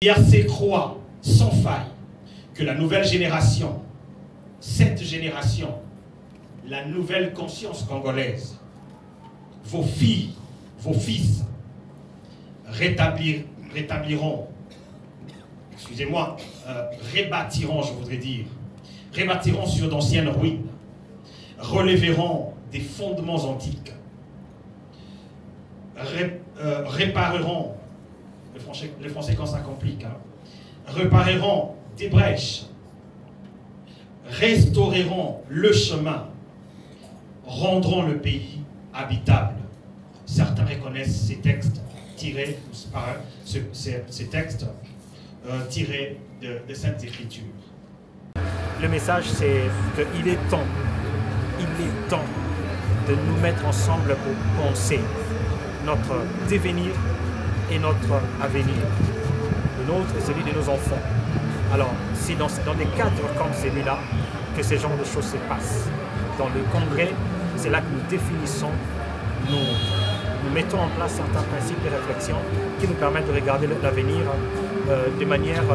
l'IRC croit sans faille que la nouvelle génération, cette génération, la nouvelle conscience congolaise, vos filles, vos fils, rétabliront, excusez-moi, rebâtiront, je voudrais dire, rebâtiront sur d'anciennes ruines, relèveront des fondements antiques, répareront, les Français quand ça complique, hein, répareront des brèches, restaureront le chemin, rendront le pays habitable. Certains reconnaissent ces textes tirés, ces textes tirés de Sainte Écriture. Le message, c'est qu'il est temps de nous mettre ensemble pour penser notre devenir et notre avenir. Le nôtre et celui de nos enfants. Alors, c'est dans des cadres comme celui-là que ce genre de choses se passent. Dans le congrès, c'est là que nous définissons, nous mettons en place certains principes de réflexion qui nous permettent de regarder l'avenir de manière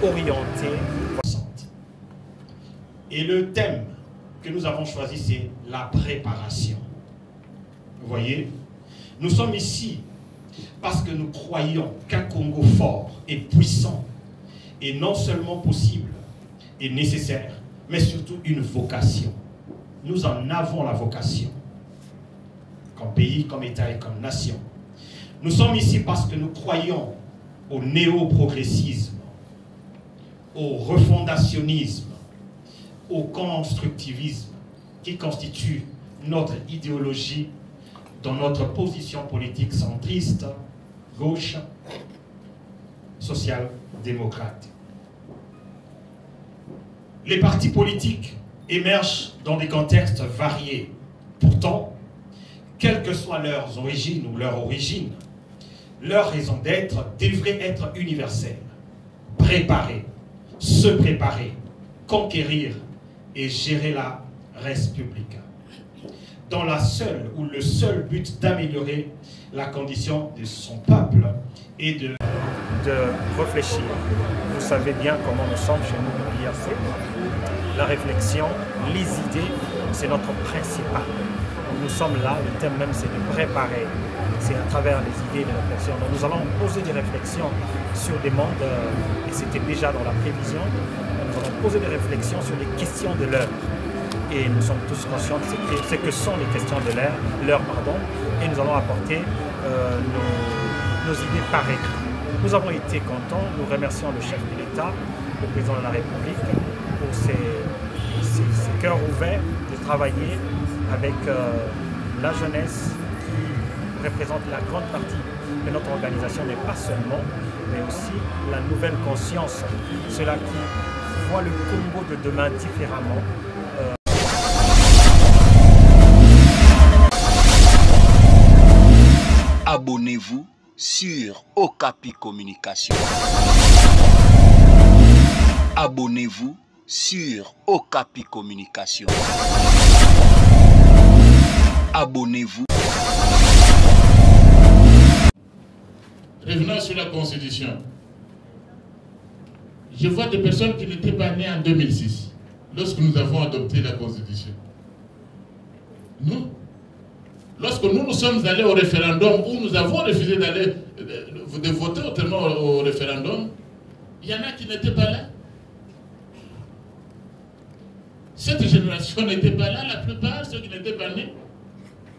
orientée. Et le thème que nous avons choisi, c'est la préparation. Vous voyez, nous sommes ici parce que nous croyons qu'un Congo fort et puissant est non seulement possible et nécessaire, mais surtout une vocation. Nous en avons la vocation, comme pays, comme État et comme nation. Nous sommes ici parce que nous croyons au néo-progressisme, au refondationnisme, au constructivisme, qui constitue notre idéologie dans notre position politique centriste, gauche, social-démocrate. Les partis politiques émergent dans des contextes variés. Pourtant, quelles que soient leurs origines ou leur origine, leur raison d'être devrait être universelle. Préparer, se préparer, conquérir et gérer la res publica, dans la seule ou le seul but d'améliorer la condition de son peuple et de réfléchir. Vous savez bien comment nous sommes chez nous au l'IRC. La réflexion, les idées, c'est notre principal. Nous sommes là, le thème même c'est de préparer. C'est à travers les idées de réflexion. Donc nous allons poser des réflexions sur des mondes, et c'était déjà dans la prévision, nous allons poser des réflexions sur les questions de l'heure. Et nous sommes tous conscients de ce que sont les questions de l'heure, et nous allons apporter nos idées par écrit. Nous avons été contents, nous remercions le chef de l'État, le président de la République, pour ses cœurs ouverts de travailler avec la jeunesse qui représente la grande partie de notre organisation, mais pas seulement, mais aussi la nouvelle conscience, ceux-là qui voient le Congo de demain différemment. Abonnez-vous sur Okapi Communication. Abonnez-vous sur Okapi Communication. Abonnez-vous. Revenons sur la Constitution. Je vois des personnes qui n'étaient pas nées en 2006, lorsque nous avons adopté la Constitution. Nous, lorsque nous sommes allés au référendum, où nous avons refusé de voter autrement au référendum, il y en a qui n'étaient pas là. Cette génération n'était pas là, la plupart, ceux qui n'étaient pas nés,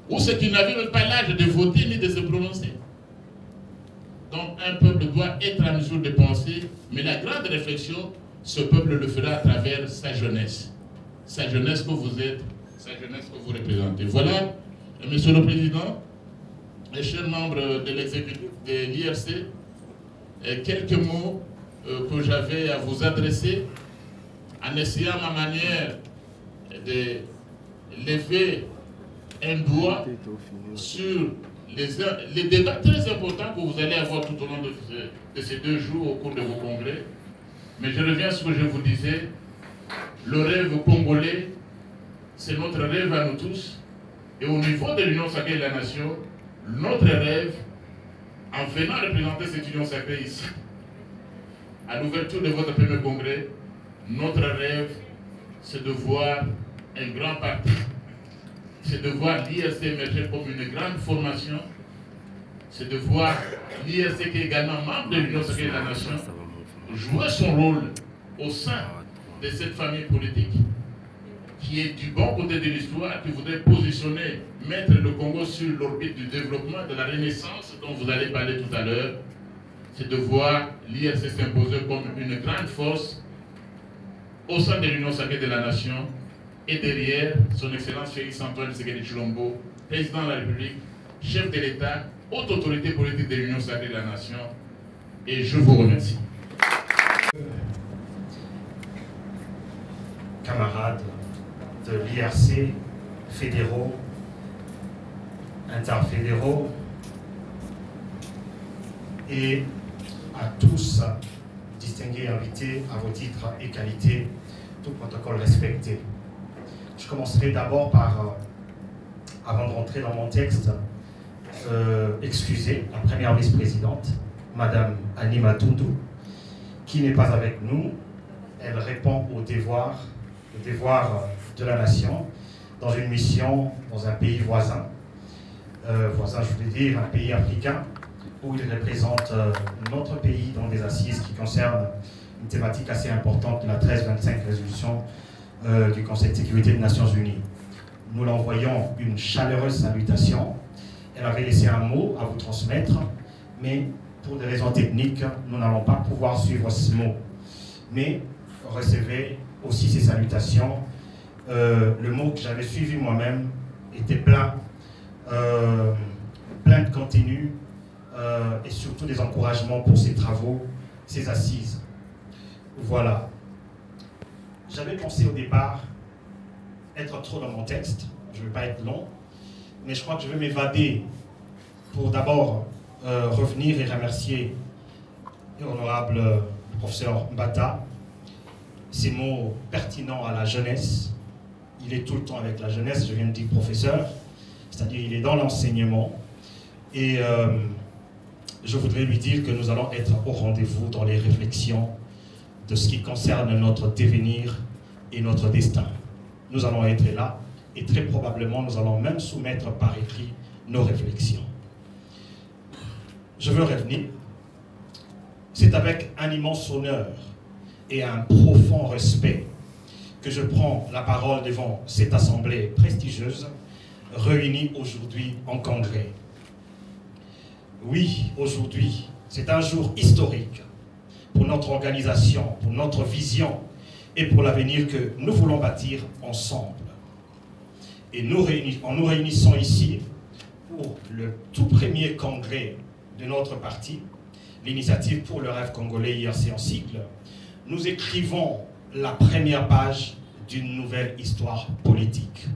ou ceux qui n'avaient même pas l'âge de voter ni de se prononcer. Donc un peuple doit être en mesure de penser, mais la grande réflexion, ce peuple le fera à travers sa jeunesse. Sa jeunesse que vous êtes, sa jeunesse que vous représentez. Voilà, Monsieur le Président, et chers membres de l'exécutif de l'IRC, quelques mots que j'avais à vous adresser, en essayant à ma manière de lever un doigt sur les débats très importants que vous allez avoir tout au long de ces 2 jours au cours de vos congrès. Mais je reviens sur ce que je vous disais, le rêve congolais, c'est notre rêve à nous tous. Et au niveau de l'Union sacrée de la nation, notre rêve, en venant représenter cette Union sacrée ici, à l'ouverture de votre premier congrès, notre rêve, c'est de voir un grand parti, c'est de voir l'IRC émerger comme une grande formation, c'est de voir l'IRC qui est également membre de l'Union sacrée de la nation jouer son rôle au sein de cette famille politique qui est du bon côté de l'histoire, qui voudrait positionner, mettre le Congo sur l'orbite du développement, de la renaissance dont vous allez parler tout à l'heure. C'est de voir l'IRC s'imposer comme une grande force au sein de l'Union sacrée de la nation et derrière son Excellence Félix Antoine Tshisekedi Tshilombo, président de la République, chef de l'État, haute autorité politique de l'Union sacrée de la nation. Et je vous remercie. Camarades de l'IRC, fédéraux, interfédéraux, et à tous, distingués invités à vos titres et qualités, tout protocole respecté. Je commencerai d'abord par, avant de rentrer dans mon texte, excuser la première vice-présidente, Madame Annie Matundu, qui n'est pas avec nous. Elle répond au devoir de la nation dans une mission dans un pays voisin, je voulais dire un pays africain, où il représente notre pays dans des assises qui concernent une thématique assez importante, la 1325 résolution du Conseil de sécurité des Nations Unies. Nous l'envoyons une chaleureuse salutation. Elle avait laissé un mot à vous transmettre, mais pour des raisons techniques, nous n'allons pas pouvoir suivre ce mot. Mais recevez aussi ces salutations. Le mot que j'avais suivi moi-même était plein de contenu et surtout des encouragements pour ces travaux, ces assises. Voilà. J'avais pensé au départ être trop dans mon texte, je ne vais pas être long, mais je crois que je vais m'évader pour d'abord revenir et remercier l'honorable professeur Mbata. Ces mots pertinents à la jeunesse. Il est tout le temps avec la jeunesse, je viens de dire professeur, c'est-à-dire il est dans l'enseignement. Et je voudrais lui dire que nous allons être au rendez-vous dans les réflexions de ce qui concerne notre devenir et notre destin. Nous allons être là et très probablement nous allons même soumettre par écrit nos réflexions. Je veux revenir. C'est avec un immense honneur et un profond respect que je prends la parole devant cette assemblée prestigieuse réunie aujourd'hui en congrès. Oui, aujourd'hui, c'est un jour historique pour notre organisation, pour notre vision et pour l'avenir que nous voulons bâtir ensemble. Et en nous réunissant ici pour le tout premier congrès de notre parti, l'initiative pour le rêve congolais IRC en sigle, nous écrivons la première page d'une nouvelle histoire politique.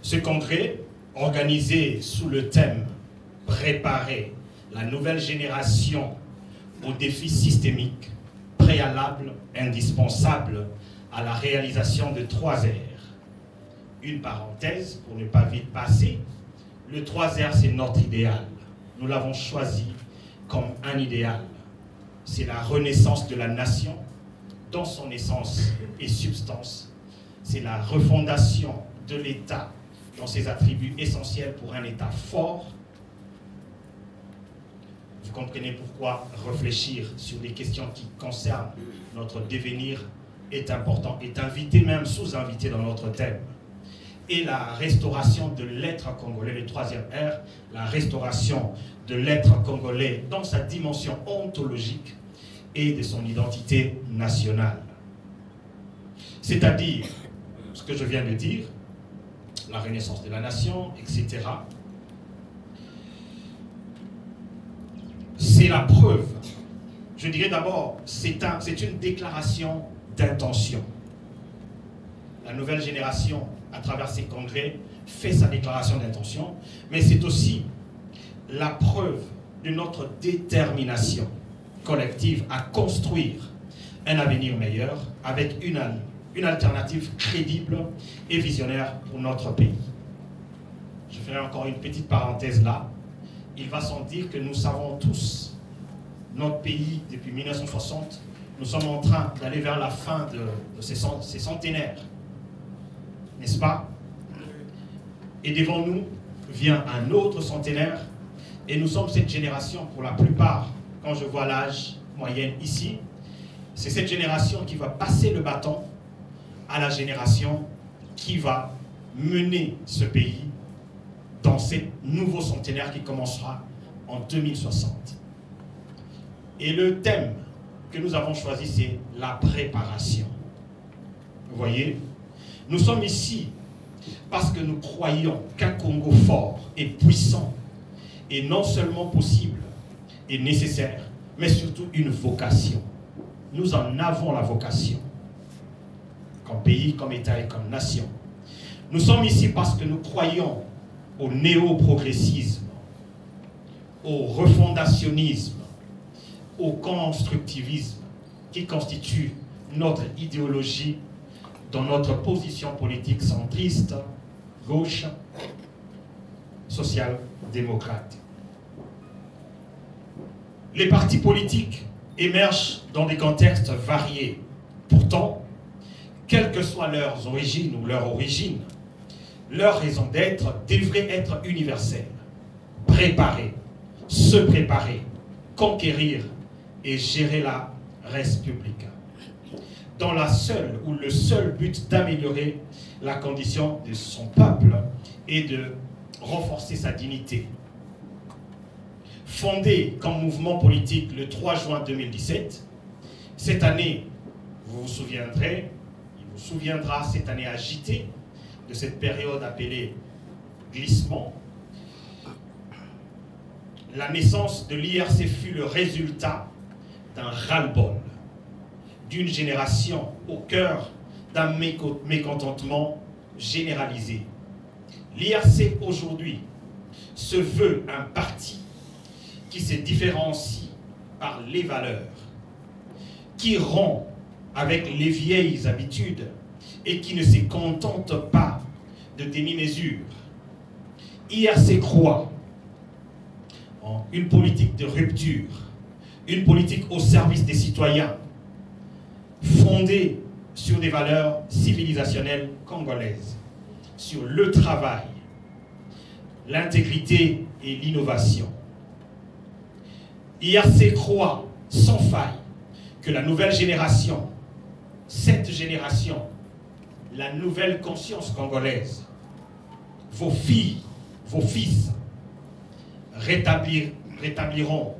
Ce congrès, organisé sous le thème « Préparer la nouvelle génération aux défis systémiques, préalables, indispensables à la réalisation de 3 R ». Une parenthèse pour ne pas vite passer, le 3 R c'est notre idéal. Nous l'avons choisi comme un idéal. C'est la renaissance de la nation dans son essence et substance. C'est la refondation de l'État dans ses attributs essentiels pour un État fort. Vous comprenez pourquoi réfléchir sur des questions qui concernent notre devenir est important, est invité, même sous-invité dans notre thème. Et la restauration de l'être congolais, le 3e R, la restauration de l'être congolais dans sa dimension ontologique et de son identité nationale. C'est-à-dire, ce que je viens de dire, la renaissance de la nation, etc. C'est la preuve. Je dirais d'abord, c'est une déclaration d'intention. La nouvelle génération, à travers ces congrès, fait sa déclaration d'intention, mais c'est aussi la preuve de notre détermination collective à construire un avenir meilleur avec une alternative crédible et visionnaire pour notre pays. Je ferai encore une petite parenthèse là. Il va sans dire que nous savons tous notre pays depuis 1960, nous sommes en train d'aller vers la fin de ces centenaires, n'est-ce pas? Et devant nous vient un autre centenaire, et nous sommes cette génération, pour la plupart, quand je vois l'âge moyen ici, c'est cette génération qui va passer le bâton à la génération qui va mener ce pays dans ce nouveau centenaire qui commencera en 2060. Et le thème que nous avons choisi, c'est la préparation. Vous voyez, nous sommes ici parce que nous croyons qu'un Congo fort et puissant est non seulement possible et nécessaire, mais surtout une vocation. Nous en avons la vocation, comme pays, comme État et comme nation. Nous sommes ici parce que nous croyons au néo-progressisme, au refondationnisme, au constructivisme, qui constitue notre idéologie dans notre position politique centriste, gauche, social-démocrate. Les partis politiques émergent dans des contextes variés. Pourtant, quelles que soient leurs origines ou leur origine, leur raison d'être devrait être universelle. Préparer, se préparer, conquérir et gérer la res publica, dans la seule ou le seul but d'améliorer la condition de son peuple et de renforcer sa dignité. Fondé comme mouvement politique le 3 juin 2017, cette année, vous vous souviendrez, il vous souviendra cette année agitée de cette période appelée glissement. La naissance de l'IRC fut le résultat d'un ras-le-bol, d'une génération au cœur d'un mécontentement généralisé. L'IRC aujourd'hui se veut un parti qui se différencie par les valeurs, qui rompt avec les vieilles habitudes et qui ne se contente pas de demi-mesures. IRC croit en une politique de rupture, une politique au service des citoyens, fondée sur des valeurs civilisationnelles congolaises, sur le travail, l'intégrité et l'innovation. IRC croit sans faille que la nouvelle génération, cette génération, la nouvelle conscience congolaise, vos filles, vos fils, rebâtiront,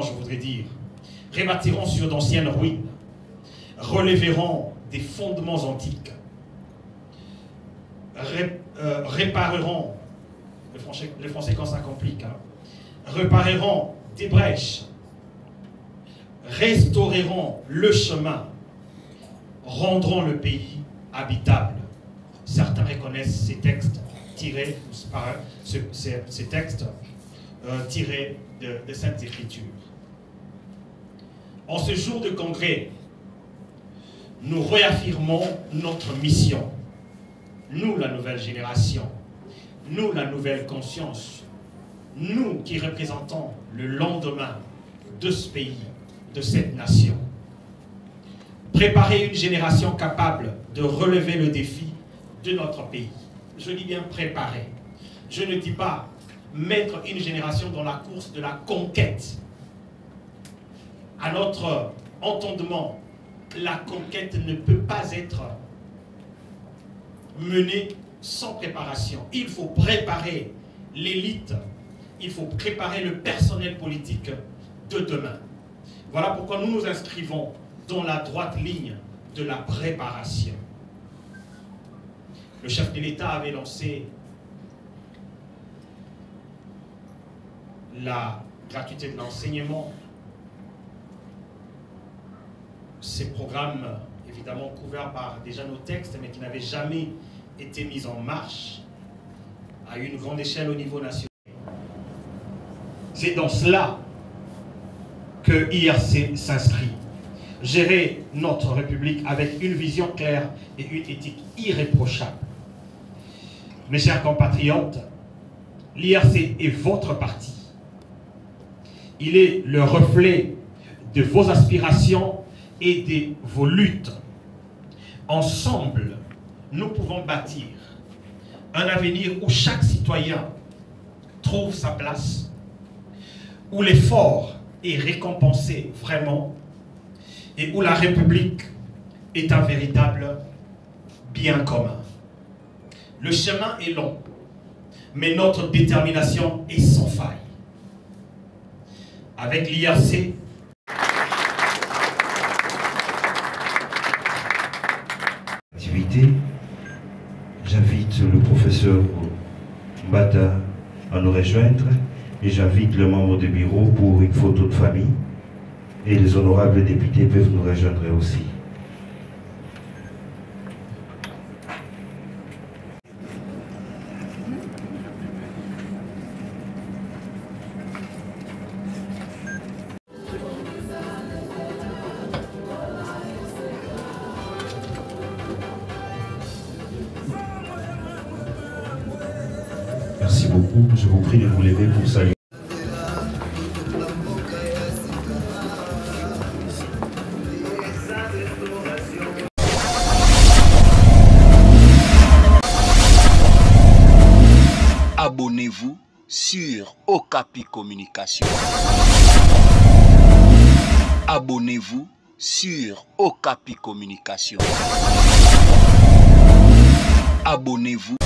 je voudrais dire, rebâtiront sur d'anciennes ruines, relèveront des fondements antiques, répareront, le français quand ça complique, répareront des brèches, restaureront le chemin, rendront le pays habitable. Certains reconnaissent ces textes tirés, ces textes tirés de Sainte Écriture. En ce jour de congrès, nous réaffirmons notre mission. Nous, la nouvelle génération, nous, la nouvelle conscience, nous qui représentons le lendemain de ce pays, de cette nation. Préparer une génération capable de relever le défi de notre pays. Je dis bien préparer. Je ne dis pas mettre une génération dans la course de la conquête. À notre entendement, la conquête ne peut pas être menée sans préparation. Il faut préparer l'élite, il faut préparer le personnel politique de demain. Voilà pourquoi nous nous inscrivons dans la droite ligne de la préparation. Le chef de l'État avait lancé la gratuité de l'enseignement. Ces programmes, évidemment couverts par déjà nos textes, mais qui n'avaient jamais été mis en marche à une grande échelle au niveau national. C'est dans cela que IRC s'inscrit. Gérer notre République avec une vision claire et une éthique irréprochable. Mes chers compatriotes, l'IRC est votre parti. Il est le reflet de vos aspirations et de vos luttes. Ensemble, nous pouvons bâtir un avenir où chaque citoyen trouve sa place, où l'effort est récompensé vraiment et où la République est un véritable bien commun. Le chemin est long, mais notre détermination est sans faille. Avec l'IRC, j'invite le professeur Mbata à nous rejoindre et j'invite le membre du bureau pour une photo de famille et les honorables députés peuvent nous rejoindre aussi. Merci beaucoup. Je vous prie de vous lever pour saluer. Abonnez-vous sur Okapi Communication. Abonnez-vous sur Okapi Communication. Abonnez-vous.